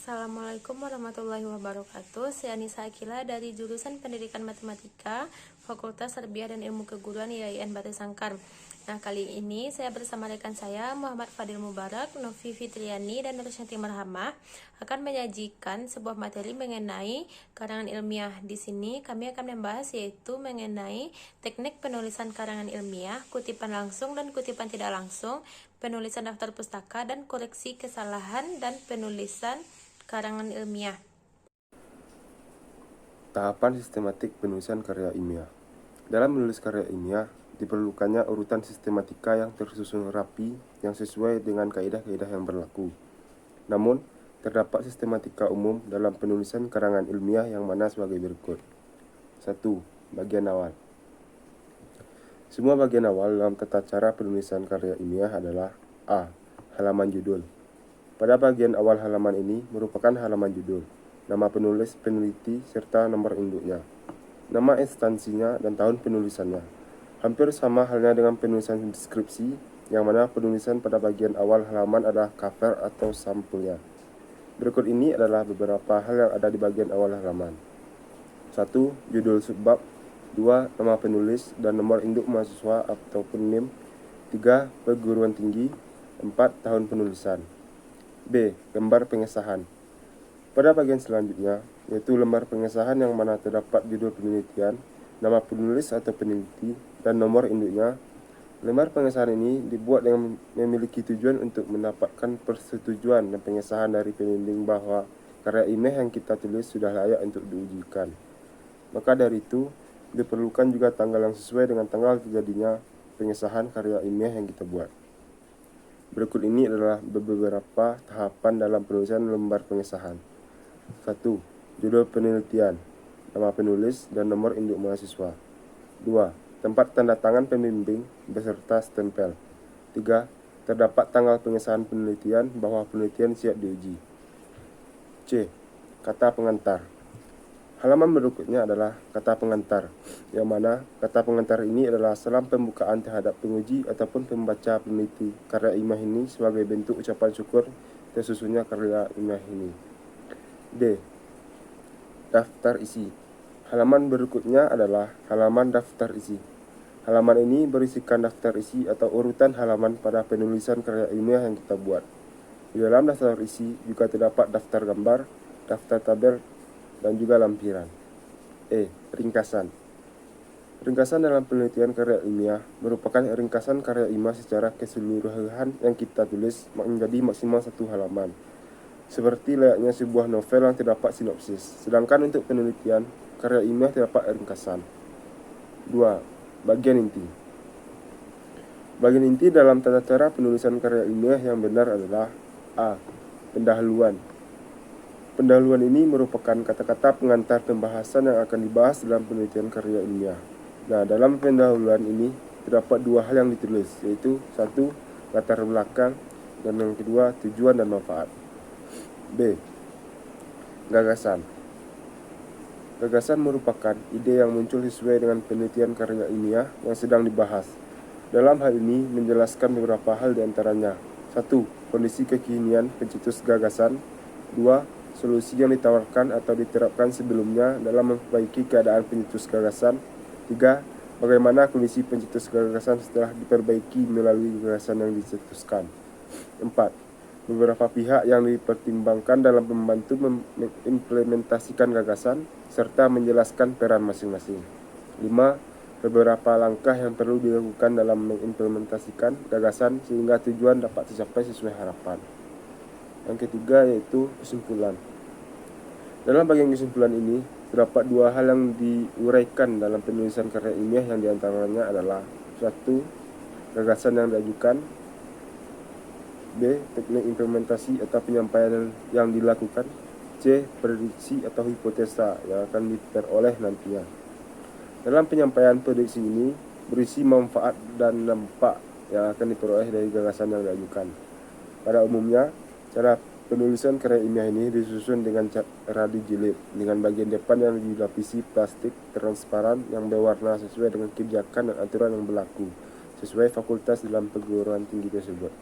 Assalamualaikum warahmatullahi wabarakatuh. Saya Anissa Akila dari jurusan Pendidikan Matematika, Fakultas Tarbiyah dan Ilmu Keguruan IAIN Batu Sangkar. Nah, kali ini saya bersama rekan saya Muhammad Fadil Mubarak, Novi Fitriani, dan Nursanti Marhamah akan menyajikan sebuah materi mengenai karangan ilmiah. Di sini kami akan membahas yaitu mengenai teknik penulisan karangan ilmiah, kutipan langsung dan kutipan tidak langsung, penulisan daftar pustaka, dan koreksi kesalahan dan penulisan karangan ilmiah. Tahapan sistematik penulisan karya ilmiah. Dalam menulis karya ilmiah, diperlukannya urutan sistematika yang tersusun rapi yang sesuai dengan kaidah-kaidah yang berlaku. Namun, terdapat sistematika umum dalam penulisan karangan ilmiah yang mana sebagai berikut. 1. Bagian awal. Semua bagian awal dalam tata cara penulisan karya ilmiah adalah A. Halaman judul. Pada bagian awal halaman ini merupakan halaman judul, nama penulis, peneliti, serta nomor induknya, nama instansinya, dan tahun penulisannya. Hampir sama halnya dengan penulisan deskripsi, yang mana penulisan pada bagian awal halaman adalah cover atau sampulnya. Berikut ini adalah beberapa hal yang ada di bagian awal halaman. 1. Judul subbab. 2. Nama penulis dan nomor induk mahasiswa ataupun NIM. 3. Perguruan tinggi. 4. Tahun penulisan. B. Lembar pengesahan. Pada bagian selanjutnya, yaitu lembar pengesahan yang mana terdapat judul penelitian, nama penulis atau peneliti, dan nomor induknya. Lembar pengesahan ini dibuat dengan memiliki tujuan untuk mendapatkan persetujuan dan pengesahan dari pembimbing bahwa karya ilmiah yang kita tulis sudah layak untuk diujikan. Maka dari itu, diperlukan juga tanggal yang sesuai dengan tanggal terjadinya pengesahan karya ilmiah yang kita buat. Berikut ini adalah beberapa tahapan dalam penulisan lembar pengesahan. 1. Judul penelitian, nama penulis, dan nomor induk mahasiswa. 2. Tempat tanda tangan pembimbing beserta stempel. 3. Terdapat tanggal pengesahan penelitian bahwa penelitian siap diuji. C. Kata pengantar. Halaman berikutnya adalah kata pengantar, yang mana kata pengantar ini adalah salam pembukaan terhadap penguji ataupun pembaca peneliti karya ilmiah ini sebagai bentuk ucapan syukur tersusunnya karya ilmiah ini. D. Daftar isi. Halaman berikutnya adalah halaman daftar isi. Halaman ini berisikan daftar isi atau urutan halaman pada penulisan karya ilmiah yang kita buat. Di dalam daftar isi juga terdapat daftar gambar, daftar tabel, dan juga lampiran. E. Ringkasan. Ringkasan dalam penelitian karya ilmiah merupakan ringkasan karya ilmiah secara keseluruhan yang kita tulis menjadi maksimal 1 halaman, seperti layaknya sebuah novel yang terdapat sinopsis. Sedangkan untuk penelitian karya ilmiah terdapat ringkasan. 2. Bagian inti. Bagian inti dalam tata cara penulisan karya ilmiah yang benar adalah A. Pendahuluan. Pendahuluan ini merupakan kata-kata pengantar pembahasan yang akan dibahas dalam penelitian karya ilmiah. Nah, dalam pendahuluan ini terdapat 2 hal yang ditulis, yaitu 1. Latar belakang, dan yang kedua tujuan dan manfaat. B. Gagasan. Gagasan merupakan ide yang muncul sesuai dengan penelitian karya ilmiah yang sedang dibahas. Dalam hal ini menjelaskan beberapa hal diantaranya. 1. Kondisi kekinian pencetus gagasan. 2. Solusi yang ditawarkan atau diterapkan sebelumnya dalam memperbaiki keadaan pencetus gagasan. 3. Bagaimana kondisi pencetus gagasan setelah diperbaiki melalui gagasan yang dicetuskan. 4. Beberapa pihak yang dipertimbangkan dalam membantu mengimplementasikan gagasan serta menjelaskan peran masing-masing. 5. Beberapa langkah yang perlu dilakukan dalam mengimplementasikan gagasan sehingga tujuan dapat tercapai sesuai harapan. Yang ketiga yaitu kesimpulan. Dalam bagian kesimpulan ini terdapat 2 hal yang diuraikan dalam penulisan karya ilmiah yang diantaranya adalah 1. Gagasan yang diajukan. B. Teknik implementasi atau penyampaian yang dilakukan. C. Prediksi atau hipotesa yang akan diperoleh nantinya. Dalam penyampaian prediksi ini berisi manfaat dan dampak yang akan diperoleh dari gagasan yang diajukan. Pada umumnya, cara penulisan karya ilmiah ini disusun dengan cara dijilid dengan bagian depan yang dilapisi plastik transparan yang berwarna sesuai dengan kebijakan dan aturan yang berlaku sesuai fakultas dalam perguruan tinggi tersebut.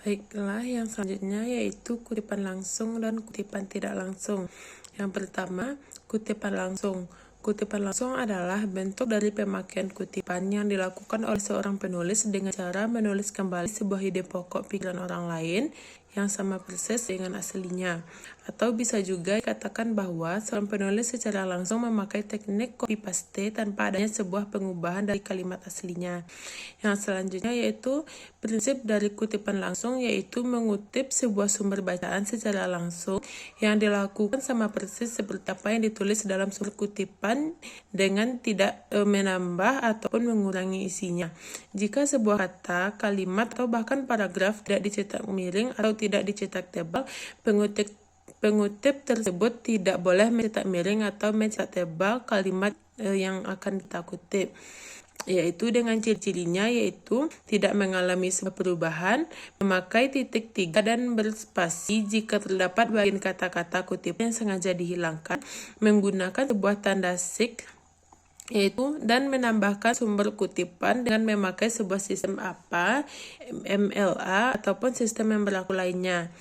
Baiklah, yang selanjutnya yaitu kutipan langsung dan kutipan tidak langsung. Yang pertama, kutipan langsung. Kutipan langsung adalah bentuk dari pemakaian kutipan yang dilakukan oleh seorang penulis dengan cara menulis kembali sebuah ide pokok pikiran orang lain yang sama persis dengan aslinya. Atau bisa juga dikatakan bahwa seorang penulis secara langsung memakai teknik copy paste tanpa adanya sebuah pengubahan dari kalimat aslinya. Yang selanjutnya yaitu prinsip dari kutipan langsung, yaitu mengutip sebuah sumber bacaan secara langsung yang dilakukan sama persis seperti apa yang ditulis dalam sumber kutipan dengan tidak menambah ataupun mengurangi isinya. Jika sebuah kata, kalimat, atau bahkan paragraf tidak dicetak miring atau tidak dicetak tebal, pengutip tersebut tidak boleh mencetak miring atau mencetak tebal kalimat yang akan kita kutip, yaitu dengan ciri-cirinya yaitu tidak mengalami sebuah perubahan, memakai titik tiga dan berspasi jika terdapat bagian kata-kata kutipan yang sengaja dihilangkan, menggunakan sebuah tanda sig yaitu dan menambahkan sumber kutipan dengan memakai sebuah sistem apa, MLA, ataupun sistem yang berlaku lainnya.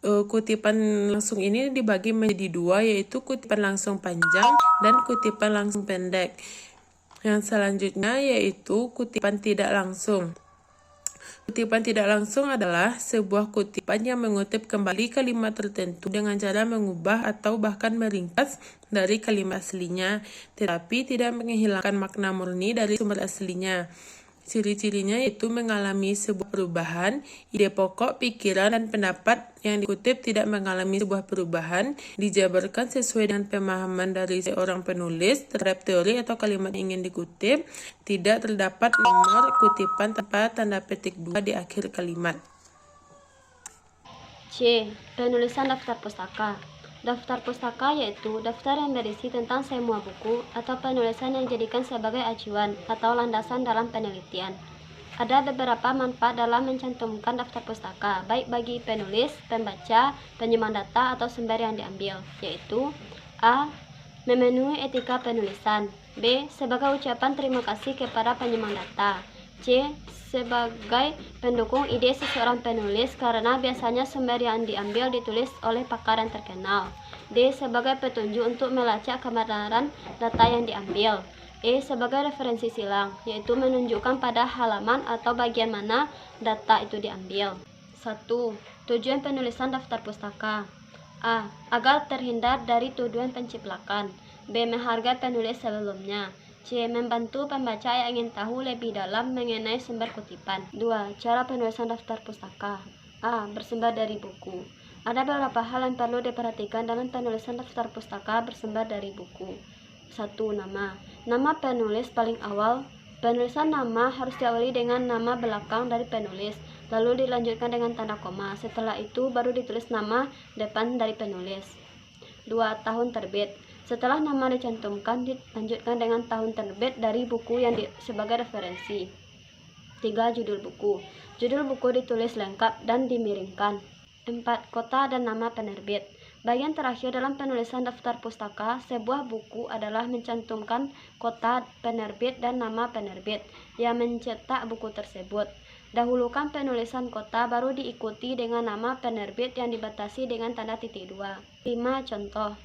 Kutipan langsung ini dibagi menjadi dua, yaitu kutipan langsung panjang dan kutipan langsung pendek. Yang selanjutnya yaitu kutipan tidak langsung. Kutipan tidak langsung adalah sebuah kutipan yang mengutip kembali kalimat tertentu dengan cara mengubah atau bahkan meringkas dari kalimat aslinya, tetapi tidak menghilangkan makna murni dari sumber aslinya. Ciri-cirinya yaitu mengalami sebuah perubahan, ide pokok, pikiran, dan pendapat yang dikutip tidak mengalami sebuah perubahan, dijabarkan sesuai dengan pemahaman dari seorang penulis terhadap teori atau kalimat yang ingin dikutip, tidak terdapat nomor kutipan tanpa tanda petik 2 di akhir kalimat. C. Penulisan daftar pustaka. Daftar pustaka yaitu daftar yang berisi tentang semua buku atau penulisan yang dijadikan sebagai acuan atau landasan dalam penelitian. Ada beberapa manfaat dalam mencantumkan daftar pustaka, baik bagi penulis, pembaca, penyumbang data, atau sumber yang diambil, yaitu A. Memenuhi etika penulisan. B. Sebagai ucapan terima kasih kepada penyumbang data. C. Sebagai pendukung ide seseorang penulis karena biasanya sumber yang diambil ditulis oleh pakar yang terkenal. D. Sebagai petunjuk untuk melacak kebenaran data yang diambil. E. Sebagai referensi silang, yaitu menunjukkan pada halaman atau bagian mana data itu diambil. 1. Tujuan penulisan daftar pustaka. A. Agar terhindar dari tuduhan penciplakan. B. Menghargai penulis sebelumnya. C. Membantu pembaca yang ingin tahu lebih dalam mengenai sumber kutipan. 2. Cara penulisan daftar pustaka. A. Bersumber dari buku. Ada beberapa hal yang perlu diperhatikan dalam penulisan daftar pustaka bersumber dari buku. 1. Nama. Nama penulis paling awal. Penulisan nama harus diawali dengan nama belakang dari penulis, lalu dilanjutkan dengan tanda koma. Setelah itu baru ditulis nama depan dari penulis. 2. Tahun terbit. Setelah nama dicantumkan, dilanjutkan dengan tahun terbit dari buku yang sebagai referensi. 3. Judul buku. Judul buku ditulis lengkap dan dimiringkan. 4. Kota dan nama penerbit. Bagian terakhir dalam penulisan daftar pustaka sebuah buku adalah mencantumkan kota penerbit dan nama penerbit yang mencetak buku tersebut. Dahulukan penulisan kota baru diikuti dengan nama penerbit yang dibatasi dengan tanda titik 2. 5. Contoh.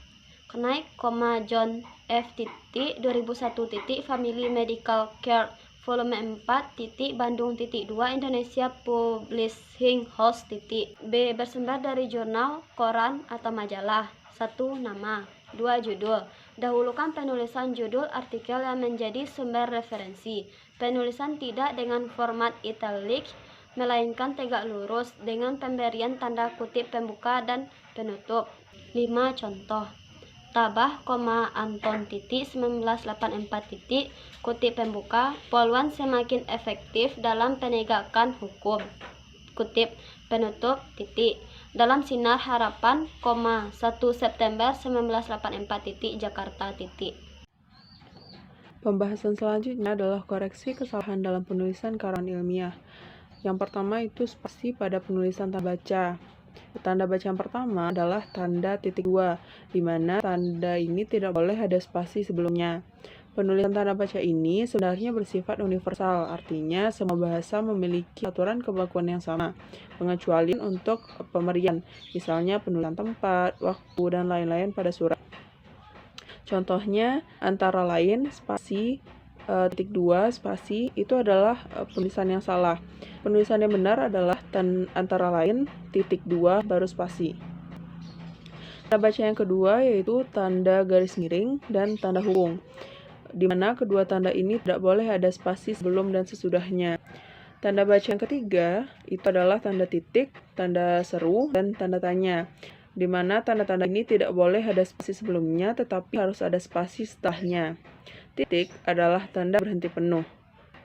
Knight, John F. 2001 Family Medical Care Volume 4 Bandung 2 Indonesia Publishing House B. Bersumber dari jurnal, koran, atau majalah. 1. Nama. 2. Judul. Dahulukan penulisan judul artikel yang menjadi sumber referensi. Penulisan tidak dengan format italic, melainkan tegak lurus dengan pemberian tanda kutip pembuka dan penutup. 5. Contoh. Tabah, Anton 1984 kutip pembuka, poluan semakin efektif dalam penegakan hukum. Kutip penutup dalam sinar harapan, 1 September 1984 Jakarta. Pembahasan selanjutnya adalah koreksi kesalahan dalam penulisan karyawan ilmiah. Yang pertama itu spasi pada penulisan tanda baca. Tanda baca yang pertama adalah tanda titik 2, di mana tanda ini tidak boleh ada spasi sebelumnya. Penulisan tanda baca ini sebenarnya bersifat universal, artinya semua bahasa memiliki aturan kebakuan yang sama, pengecualian untuk pemberian, misalnya penulisan tempat, waktu, dan lain-lain pada surat. Contohnya antara lain spasi, titik 2, spasi itu adalah penulisan yang salah. Penulisan yang benar adalah antara lain titik 2 baru spasi. Tanda baca yang kedua yaitu tanda garis miring dan tanda hubung, di mana kedua tanda ini tidak boleh ada spasi sebelum dan sesudahnya. Tanda baca yang ketiga itu adalah tanda titik, tanda seru, dan tanda tanya, di mana tanda-tanda ini tidak boleh ada spasi sebelumnya tetapi harus ada spasi setelahnya. Titik adalah tanda berhenti penuh.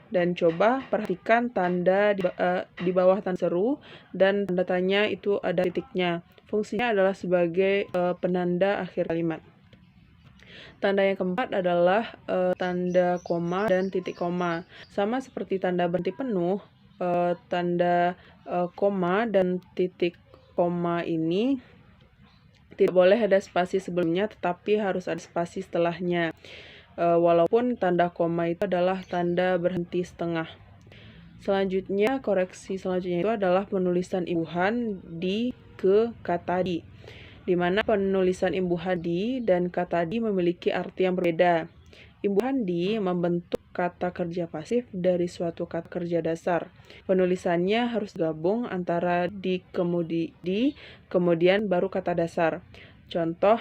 Dan coba perhatikan tanda di bawah tanda seru dan tanda tanya itu ada titiknya. Fungsinya adalah sebagai penanda akhir kalimat. Tanda yang keempat adalah tanda koma dan titik koma. Sama seperti tanda berhenti penuh, tanda koma dan titik koma ini tidak boleh ada spasi sebelumnya, tetapi harus ada spasi setelahnya. Walaupun tanda koma itu adalah tanda berhenti setengah. Selanjutnya, koreksi selanjutnya itu adalah penulisan imbuhan di ke kata di, di mana penulisan imbuhan di dan kata di memiliki arti yang berbeda. Imbuhan di membentuk kata kerja pasif dari suatu kata kerja dasar. Penulisannya harus gabung antara di kemudian baru kata dasar. Contoh,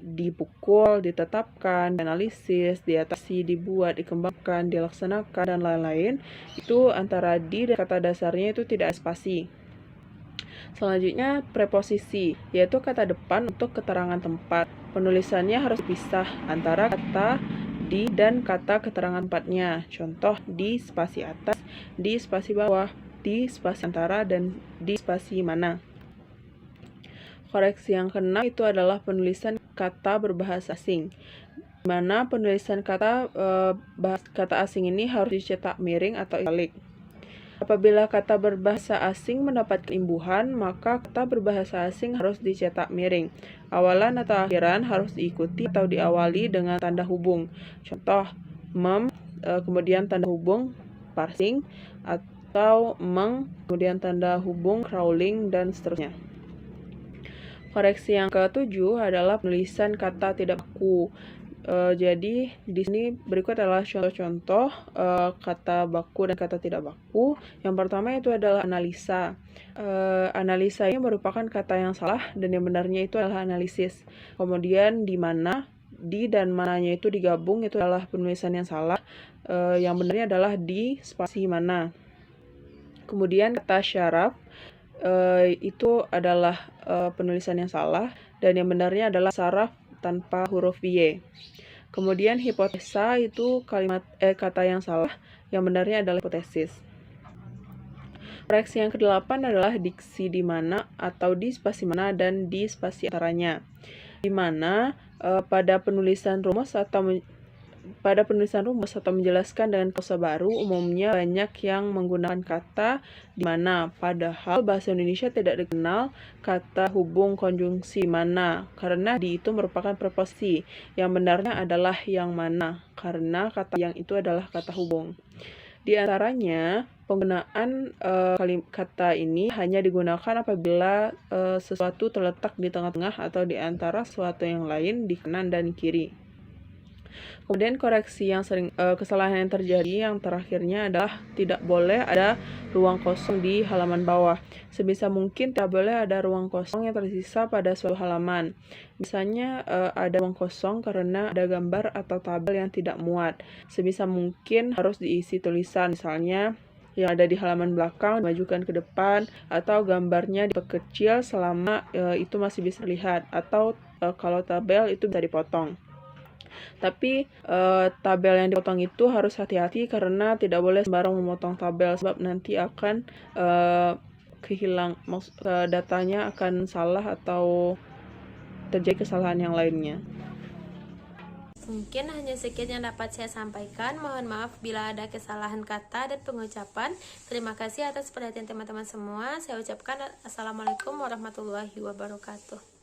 dipukul, ditetapkan, dianalisis, diatasi, dibuat, dikembangkan, dilaksanakan, dan lain-lain. Itu antara di dan kata dasarnya itu tidak spasi. Selanjutnya, preposisi, yaitu kata depan untuk keterangan tempat. Penulisannya harus pisah antara kata di dan kata keterangan tempatnya. Contoh, di spasi atas, di spasi bawah, di spasi antara, dan di spasi mana. Koreksi yang keenam itu adalah penulisan kata berbahasa asing, di mana penulisan kata asing ini harus dicetak miring atau italik. Apabila kata berbahasa asing mendapatkan imbuhan, maka kata berbahasa asing harus dicetak miring. Awalan atau akhiran harus diikuti atau diawali dengan tanda hubung. Contoh, kemudian tanda hubung parsing, atau kemudian tanda hubung crawling, dan seterusnya. Koreksi yang ketujuh adalah penulisan kata tidak baku. Jadi di sini berikut adalah contoh-contoh kata baku dan kata tidak baku. Yang pertama itu adalah analisa. Analisa ini merupakan kata yang salah dan yang benarnya itu adalah analisis. Kemudian di mana, di dan mananya itu digabung itu adalah penulisan yang salah. Yang benarnya adalah di spasi mana. Kemudian kata syaraf itu adalah penulisan yang salah dan yang benarnya adalah saraf tanpa huruf Y. Kemudian hipotesa itu kata yang salah, yang benarnya adalah hipotesis. Koreksi yang ke-8 adalah diksi di mana atau di spasi mana dan di spasi antaranya. Di mana pada penulisan rumus atau menjelaskan dengan kosa baru umumnya banyak yang menggunakan kata di mana, padahal bahasa Indonesia tidak dikenal kata hubung konjungsi mana karena di itu merupakan preposisi. Yang benarnya adalah yang mana karena kata yang itu adalah kata hubung. Di antaranya penggunaan kata ini hanya digunakan apabila sesuatu terletak di tengah-tengah atau di antara sesuatu yang lain di kanan dan kiri. Kemudian koreksi yang kesalahan yang terjadi yang terakhirnya adalah tidak boleh ada ruang kosong di halaman bawah. Sebisa mungkin tidak boleh ada ruang kosong yang tersisa pada suatu halaman. Misalnya ada ruang kosong karena ada gambar atau tabel yang tidak muat. Sebisa mungkin harus diisi tulisan, misalnya yang ada di halaman belakang dimajukan ke depan, atau gambarnya diperkecil selama itu masih bisa terlihat, atau kalau tabel itu bisa dipotong. Tapi tabel yang dipotong itu harus hati-hati karena tidak boleh sembarang memotong tabel sebab nanti akan datanya akan salah atau terjadi kesalahan yang lainnya. Mungkin hanya sekian yang dapat saya sampaikan. Mohon maaf bila ada kesalahan kata dan pengucapan. Terima kasih atas perhatian teman-teman semua. Saya ucapkan Assalamualaikum warahmatullahi wabarakatuh.